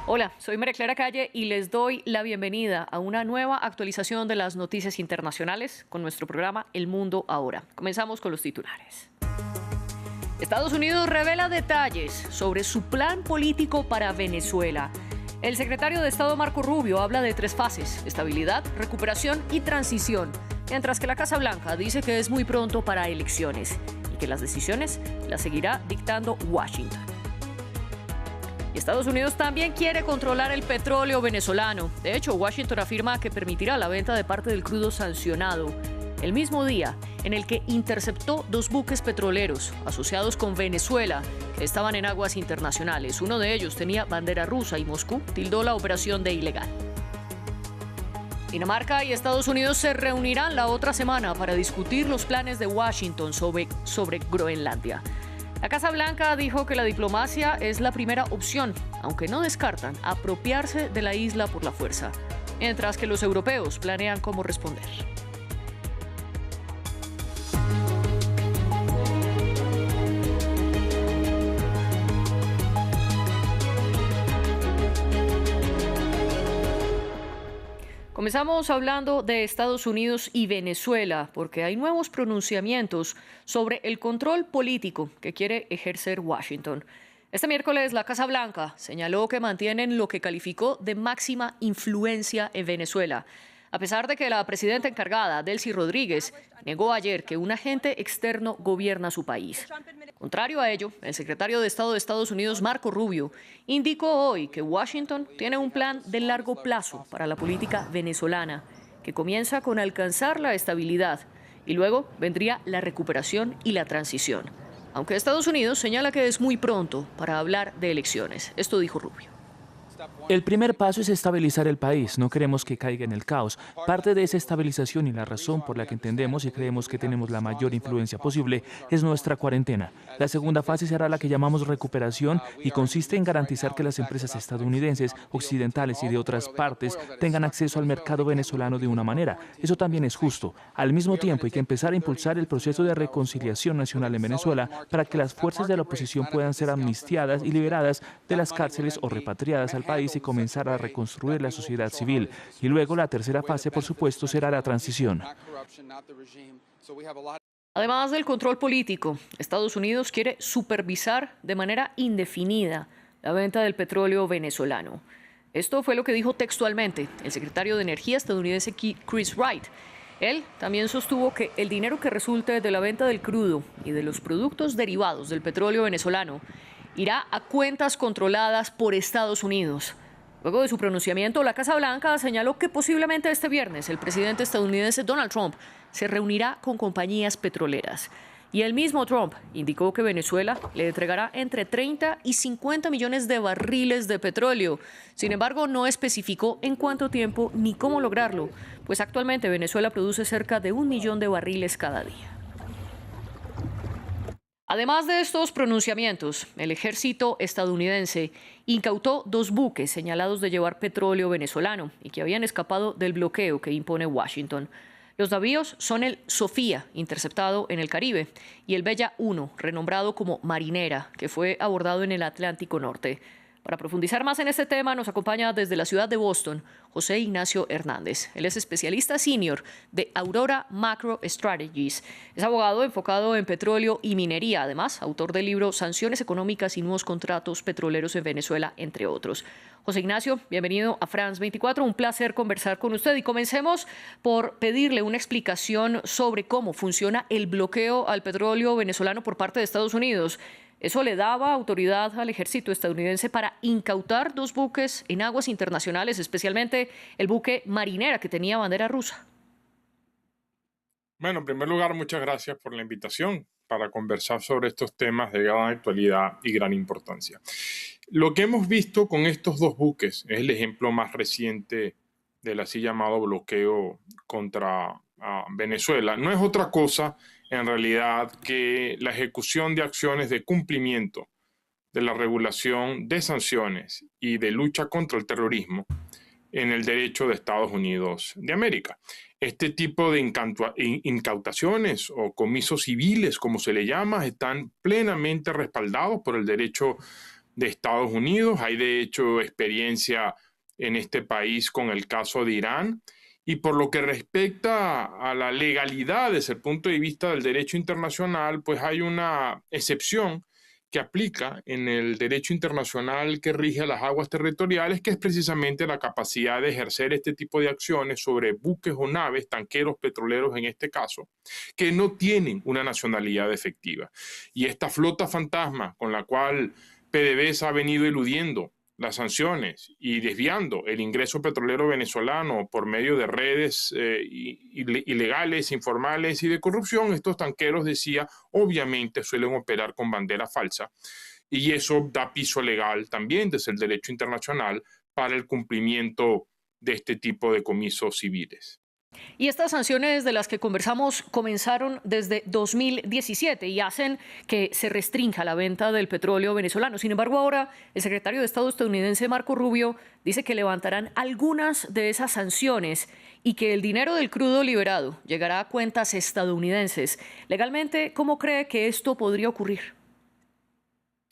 Hola, soy María Clara Calle y les doy la bienvenida a una nueva actualización de las noticias internacionales con nuestro programa El Mundo Ahora. Comenzamos con los titulares. Estados Unidos revela detalles sobre su plan político para Venezuela. El secretario de Estado Marco Rubio habla de 3 fases: estabilidad, recuperación y transición, mientras que la Casa Blanca dice que es muy pronto para elecciones y que las decisiones las seguirá dictando Washington. Estados Unidos también quiere controlar el petróleo venezolano. De hecho, Washington afirma que permitirá la venta de parte del crudo sancionado el mismo día en el que interceptó 2 buques petroleros asociados con Venezuela que estaban en aguas internacionales. Uno de ellos tenía bandera rusa y Moscú tildó la operación de ilegal. Dinamarca y Estados Unidos se reunirán la otra semana para discutir los planes de Washington sobre Groenlandia. La Casa Blanca dijo que la diplomacia es la primera opción, aunque no descartan apropiarse de la isla por la fuerza, mientras que los europeos planean cómo responder. Comenzamos hablando de Estados Unidos y Venezuela, porque hay nuevos pronunciamientos sobre el control político que quiere ejercer Washington. Este miércoles, la Casa Blanca señaló que mantienen lo que calificó de máxima influencia en Venezuela, a pesar de que la presidenta encargada, Delcy Rodríguez, negó ayer que un agente externo gobierna su país. Contrario a ello, el secretario de Estado de Estados Unidos, Marco Rubio, indicó hoy que Washington tiene un plan de largo plazo para la política venezolana, que comienza con alcanzar la estabilidad y luego vendría la recuperación y la transición. Aunque Estados Unidos señala que es muy pronto para hablar de elecciones. Esto dijo Rubio. El primer paso es estabilizar el país. No queremos que caiga en el caos. Parte de esa estabilización y la razón por la que entendemos y creemos que tenemos la mayor influencia posible es nuestra cuarentena. La segunda fase será la que llamamos recuperación y consiste en garantizar que las empresas estadounidenses, occidentales y de otras partes tengan acceso al mercado venezolano de una manera. Eso también es justo. Al mismo tiempo hay que empezar a impulsar el proceso de reconciliación nacional en Venezuela para que las fuerzas de la oposición puedan ser amnistiadas y liberadas de las cárceles o repatriadas al país y comenzar a reconstruir la sociedad civil. Y luego la tercera fase, por supuesto, será la transición. Además del control político, Estados Unidos quiere supervisar de manera indefinida la venta del petróleo venezolano. Esto fue lo que dijo textualmente el secretario de Energía estadounidense Chris Wright. Él también sostuvo que el dinero que resulte de la venta del crudo y de los productos derivados del petróleo venezolano irá a cuentas controladas por Estados Unidos. Luego de su pronunciamiento, la Casa Blanca señaló que posiblemente este viernes el presidente estadounidense Donald Trump se reunirá con compañías petroleras. Y el mismo Trump indicó que Venezuela le entregará entre 30 y 50 millones de barriles de petróleo. Sin embargo, no especificó en cuánto tiempo ni cómo lograrlo, pues actualmente Venezuela produce cerca de 1 millón de barriles cada día. Además de estos pronunciamientos, el ejército estadounidense incautó 2 buques señalados de llevar petróleo venezolano y que habían escapado del bloqueo que impone Washington. Los navíos son el Sofía, interceptado en el Caribe, y el Bella 1, renombrado como Marinera, que fue abordado en el Atlántico Norte. Para profundizar más en este tema, nos acompaña desde la ciudad de Boston José Ignacio Hernández. Él es especialista senior de Aurora Macro Strategies. Es abogado enfocado en petróleo y minería, además, autor del libro Sanciones económicas y nuevos contratos petroleros en Venezuela, entre otros. José Ignacio, bienvenido a France 24. Un placer conversar con usted. Y comencemos por pedirle una explicación sobre cómo funciona el bloqueo al petróleo venezolano por parte de Estados Unidos. Eso le daba autoridad al ejército estadounidense para incautar 2 buques en aguas internacionales, especialmente el buque Marinera, que tenía bandera rusa. Bueno, en primer lugar, muchas gracias por la invitación para conversar sobre estos temas de gran actualidad y gran importancia. Lo que hemos visto con estos 2 buques es el ejemplo más reciente del así llamado bloqueo contra Venezuela. No es otra cosa en realidad que la ejecución de acciones de cumplimiento de la regulación de sanciones y de lucha contra el terrorismo en el derecho de Estados Unidos de América. Este tipo de incautaciones o comisos civiles, como se le llama, están plenamente respaldados por el derecho de Estados Unidos. Hay de hecho experiencia en este país con el caso de Irán. Y por lo que respecta a la legalidad desde el punto de vista del derecho internacional, pues hay una excepción que aplica en el derecho internacional que rige a las aguas territoriales, que es precisamente la capacidad de ejercer este tipo de acciones sobre buques o naves, tanqueros petroleros en este caso, que no tienen una nacionalidad efectiva. Y esta flota fantasma con la cual PDVSA ha venido eludiendo las sanciones y desviando el ingreso petrolero venezolano por medio de redes ilegales, informales y de corrupción, estos tanqueros, decía, obviamente suelen operar con bandera falsa y eso da piso legal también desde el derecho internacional para el cumplimiento de este tipo de comisos civiles. Y estas sanciones de las que conversamos comenzaron desde 2017 y hacen que se restrinja la venta del petróleo venezolano. Sin embargo, ahora el secretario de Estado estadounidense Marco Rubio dice que levantarán algunas de esas sanciones y que el dinero del crudo liberado llegará a cuentas estadounidenses. Legalmente, ¿cómo cree que esto podría ocurrir?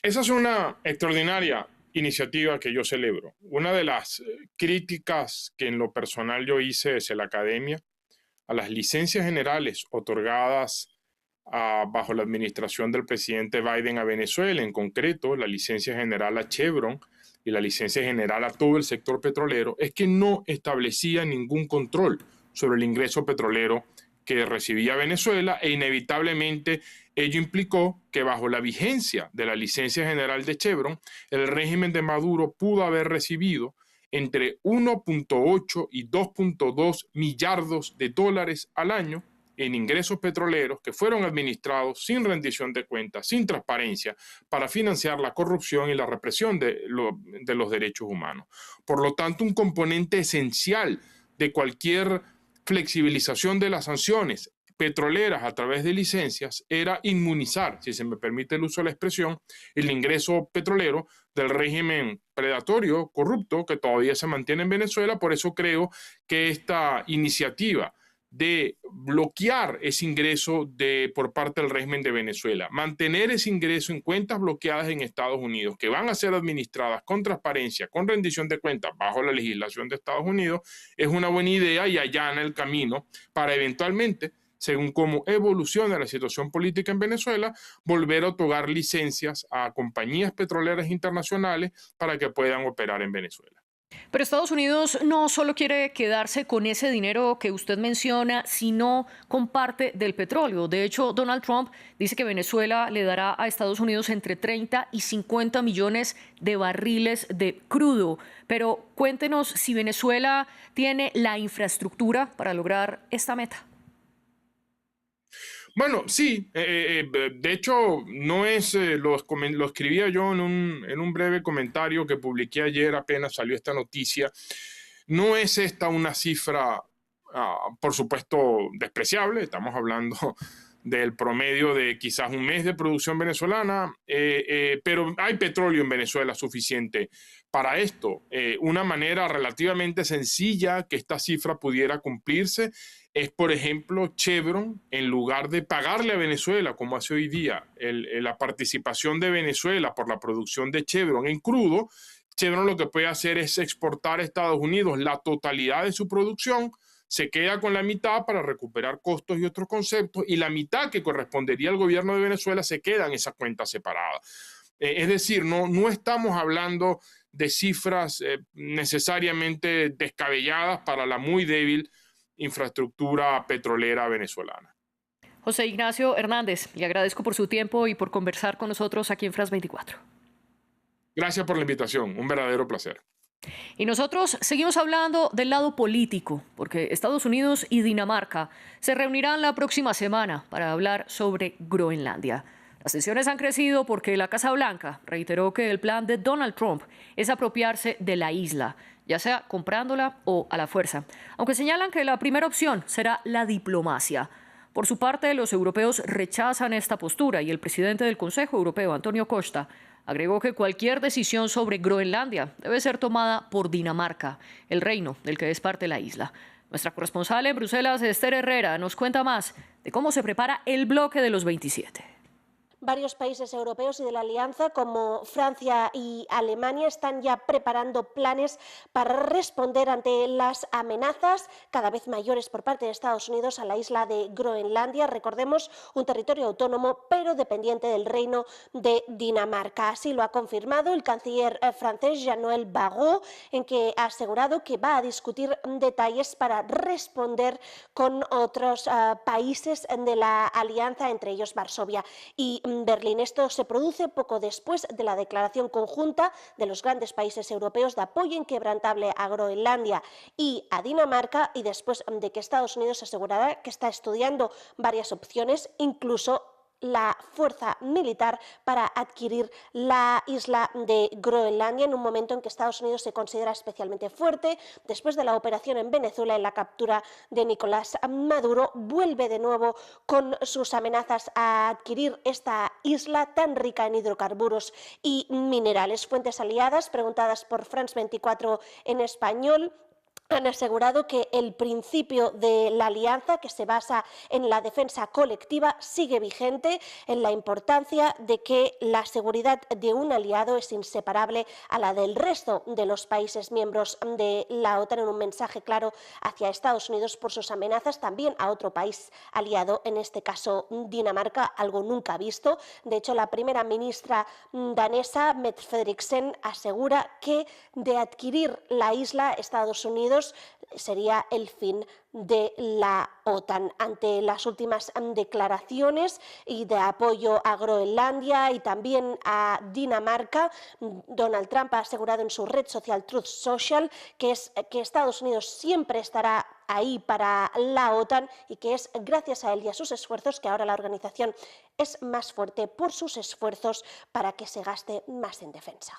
Esa es una extraordinaria iniciativa que yo celebro. Una de las críticas que en lo personal yo hice desde la academia a las licencias generales otorgadas bajo la administración del presidente Biden a Venezuela, en concreto la licencia general a Chevron y la licencia general a todo el sector petrolero, es que no establecía ningún control sobre el ingreso petrolero que recibía Venezuela e inevitablemente ello implicó que bajo la vigencia de la licencia general de Chevron, el régimen de Maduro pudo haber recibido entre 1.8 y 2.2 millardos de dólares al año en ingresos petroleros que fueron administrados sin rendición de cuentas, sin transparencia, para financiar la corrupción y la represión de los derechos humanos. Por lo tanto, un componente esencial de cualquier flexibilización de las sanciones petroleras a través de licencias era inmunizar, si se me permite el uso de la expresión, el ingreso petrolero del régimen predatorio, corrupto, que todavía se mantiene en Venezuela. Por eso creo que esta iniciativa de bloquear ese ingreso por parte del régimen de Venezuela, mantener ese ingreso en cuentas bloqueadas en Estados Unidos, que van a ser administradas con transparencia, con rendición de cuentas bajo la legislación de Estados Unidos, es una buena idea y allana el camino para eventualmente, según cómo evoluciona la situación política en Venezuela, volver a otorgar licencias a compañías petroleras internacionales para que puedan operar en Venezuela. Pero Estados Unidos no solo quiere quedarse con ese dinero que usted menciona, sino con parte del petróleo. De hecho, Donald Trump dice que Venezuela le dará a Estados Unidos entre 30 y 50 millones de barriles de crudo. Pero cuéntenos si Venezuela tiene la infraestructura para lograr esta meta. Bueno, sí, de hecho no es, lo escribía yo en un breve comentario que publiqué ayer, apenas salió esta noticia. No es esta una cifra, por supuesto, despreciable. Estamos hablando del promedio de quizás un mes de producción venezolana, pero hay petróleo en Venezuela suficiente para esto. Una manera relativamente sencilla que esta cifra pudiera cumplirse es, por ejemplo, Chevron, en lugar de pagarle a Venezuela, como hace hoy día, la participación de Venezuela por la producción de Chevron en crudo, Chevron lo que puede hacer es exportar a Estados Unidos la totalidad de su producción, se queda con la mitad para recuperar costos y otros conceptos, y la mitad que correspondería al gobierno de Venezuela se queda en esa cuenta separada. Es decir, no estamos hablando de cifras necesariamente descabelladas para la muy débil infraestructura petrolera venezolana. José Ignacio Hernández, le agradezco por su tiempo y por conversar con nosotros aquí en France 24. Gracias por la invitación, un verdadero placer. Y nosotros seguimos hablando del lado político, porque Estados Unidos y Dinamarca se reunirán la próxima semana para hablar sobre Groenlandia. Las tensiones han crecido porque la Casa Blanca reiteró que el plan de Donald Trump es apropiarse de la isla, ya sea comprándola o a la fuerza, aunque señalan que la primera opción será la diplomacia. Por su parte, los europeos rechazan esta postura y el presidente del Consejo Europeo, Antonio Costa, agregó que cualquier decisión sobre Groenlandia debe ser tomada por Dinamarca, el reino del que es parte la isla. Nuestra corresponsal en Bruselas, Esther Herrera, nos cuenta más de cómo se prepara el bloque de los 27. Varios países europeos y de la Alianza, como Francia y Alemania, están ya preparando planes para responder ante las amenazas cada vez mayores por parte de Estados Unidos a la isla de Groenlandia. Recordemos, un territorio autónomo, pero dependiente del Reino de Dinamarca. Así lo ha confirmado el canciller francés Jean-Noël Barrot, en que ha asegurado que va a discutir detalles para responder con otros países de la Alianza, entre ellos Varsovia y Berlín. Esto se produce poco después de la declaración conjunta de los grandes países europeos de apoyo inquebrantable a Groenlandia y a Dinamarca, y después de que Estados Unidos asegurara que está estudiando varias opciones, incluso la fuerza militar para adquirir la isla de Groenlandia, en un momento en que Estados Unidos se considera especialmente fuerte. Después de la operación en Venezuela y la captura de Nicolás Maduro, vuelve de nuevo con sus amenazas a adquirir esta isla tan rica en hidrocarburos y minerales. Fuentes aliadas, preguntadas por France 24 en español, han asegurado que el principio de la alianza, que se basa en la defensa colectiva, sigue vigente, en la importancia de que la seguridad de un aliado es inseparable a la del resto de los países miembros de la OTAN, en un mensaje claro hacia Estados Unidos por sus amenazas también a otro país aliado, en este caso Dinamarca, algo nunca visto. De hecho, la primera ministra danesa, Mette Frederiksen, asegura que de adquirir la isla, Estados Unidos sería el fin de la OTAN. Ante las últimas declaraciones y de apoyo a Groenlandia y también a Dinamarca, Donald Trump ha asegurado en su red social Truth Social que Estados Unidos siempre estará ahí para la OTAN y que es gracias a él y a sus esfuerzos que ahora la organización es más fuerte por sus esfuerzos para que se gaste más en defensa.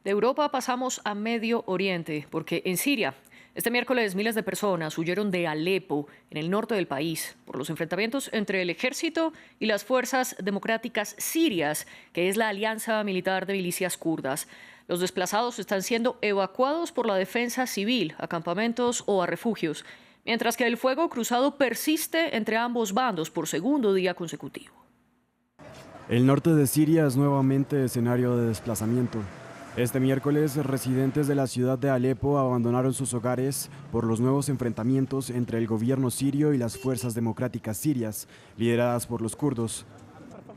De Europa pasamos a Medio Oriente, porque en Siria, este miércoles miles de personas huyeron de Alepo, en el norte del país, por los enfrentamientos entre el ejército y las fuerzas democráticas sirias, que es la alianza militar de milicias kurdas. Los desplazados están siendo evacuados por la defensa civil a campamentos o a refugios, mientras que el fuego cruzado persiste entre ambos bandos por segundo día consecutivo. El norte de Siria es nuevamente escenario de desplazamiento. Este miércoles, residentes de la ciudad de Alepo abandonaron sus hogares por los nuevos enfrentamientos entre el gobierno sirio y las fuerzas democráticas sirias, lideradas por los kurdos.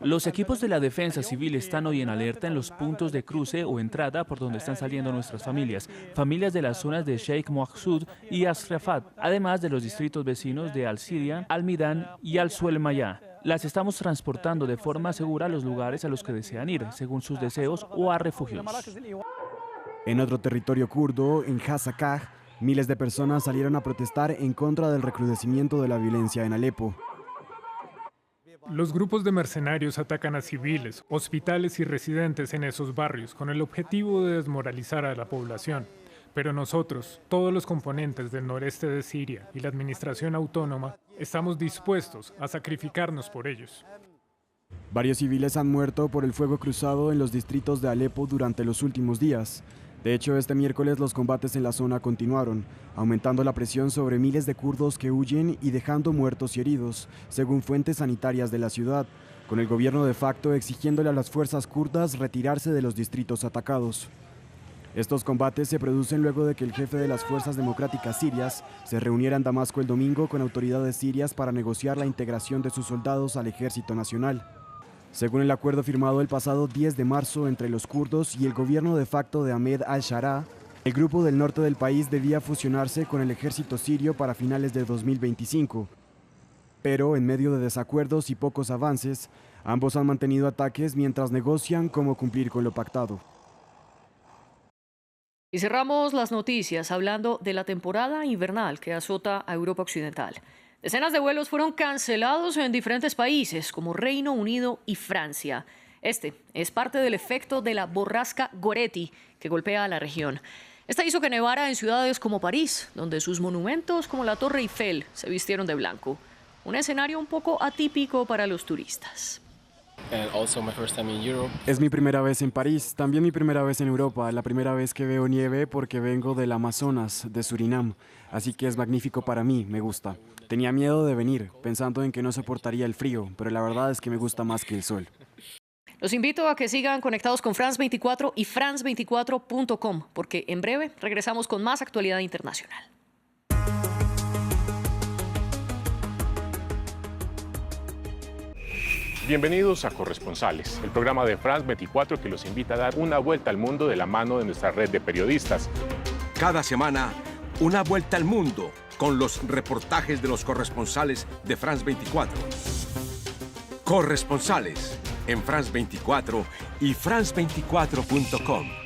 Los equipos de la defensa civil están hoy en alerta en los puntos de cruce o entrada por donde están saliendo nuestras familias de las zonas de Sheikh Mohassud y Ashrafat, además de los distritos vecinos de Al-Siria, Al-Midan y Al-Suelmayá. Las estamos transportando de forma segura a los lugares a los que desean ir, según sus deseos, o a refugios. En otro territorio kurdo, en Hasakah, miles de personas salieron a protestar en contra del recrudecimiento de la violencia en Alepo. Los grupos de mercenarios atacan a civiles, hospitales y residentes en esos barrios con el objetivo de desmoralizar a la población. Pero nosotros, todos los componentes del noreste de Siria y la administración autónoma, estamos dispuestos a sacrificarnos por ellos. Varios civiles han muerto por el fuego cruzado en los distritos de Alepo durante los últimos días. De hecho, este miércoles los combates en la zona continuaron, aumentando la presión sobre miles de kurdos que huyen y dejando muertos y heridos, según fuentes sanitarias de la ciudad, con el gobierno de facto exigiéndole a las fuerzas kurdas retirarse de los distritos atacados. Estos combates se producen luego de que el jefe de las fuerzas democráticas sirias se reuniera en Damasco el domingo con autoridades sirias para negociar la integración de sus soldados al ejército nacional. Según el acuerdo firmado el pasado 10 de marzo entre los kurdos y el gobierno de facto de Ahmed al-Sharaa, el grupo del norte del país debía fusionarse con el ejército sirio para finales de 2025. Pero en medio de desacuerdos y pocos avances, ambos han mantenido ataques mientras negocian cómo cumplir con lo pactado. Y cerramos las noticias hablando de la temporada invernal que azota a Europa Occidental. Decenas de vuelos fueron cancelados en diferentes países como Reino Unido y Francia. Este es parte del efecto de la borrasca Goretti que golpea a la región. Esta hizo que nevara en ciudades como París, donde sus monumentos como la Torre Eiffel se vistieron de blanco. Un escenario un poco atípico para los turistas. Es mi primera vez en París, también mi primera vez en Europa, la primera vez que veo nieve porque vengo del Amazonas, de Surinam, así que es magnífico para mí, me gusta. Tenía miedo de venir, pensando en que no soportaría el frío, pero la verdad es que me gusta más que el sol. Los invito a que sigan conectados con France 24 y france24.com, porque en breve regresamos con más actualidad internacional. Bienvenidos a Corresponsales, el programa de France 24 que los invita a dar una vuelta al mundo de la mano de nuestra red de periodistas. Cada semana, una vuelta al mundo con los reportajes de los corresponsales de France 24. Corresponsales en France 24 y france24.com.